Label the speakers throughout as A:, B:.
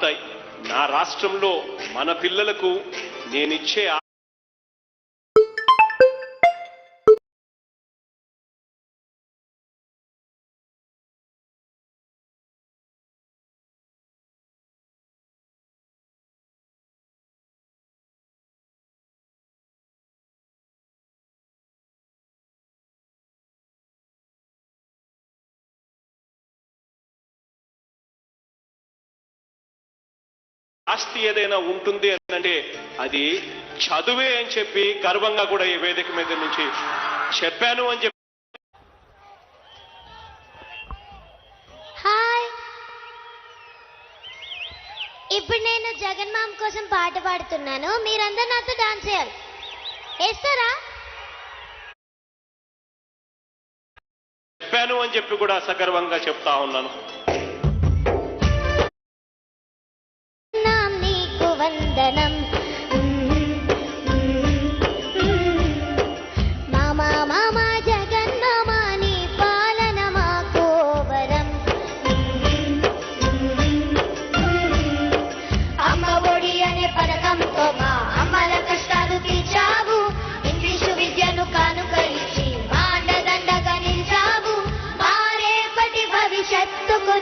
A: మారుతాయి. నా రాష్ట్రంలో మన పిల్లలకు నేనిచ్చే ఆస్తి ఏదైనా ఉంటుంది అంటే అది చదువే అని చెప్పి గర్వంగా కూడా ఈ వేదిక మీద నుంచి చెప్పాను అని చెప్పి.
B: హాయ్, ఇప్పుడు నేను జగన్ మామ్ కోసం పాట పాడుతున్నాను. మీరందరూ నాతో డాన్స్ చేయాలి. వేస్తారా?
A: చెప్పాను అని చెప్పి కూడా సగర్వంగా చెప్తా ఉన్నాను.
B: వందనం మామా మామా జగన్ మామా నీ పాలన మాకు వరం. అమ్మ ఒడి అనే పథకంతో మా అమ్మల కష్టాలు తీర్చావు. ఇంగ్లీషు విద్యను కానుక ఇచ్చి మా అండదండగా నిలిచావు. మా రేపటి భవిష్యత్తుకు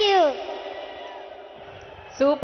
B: యూ.
C: సూపర్.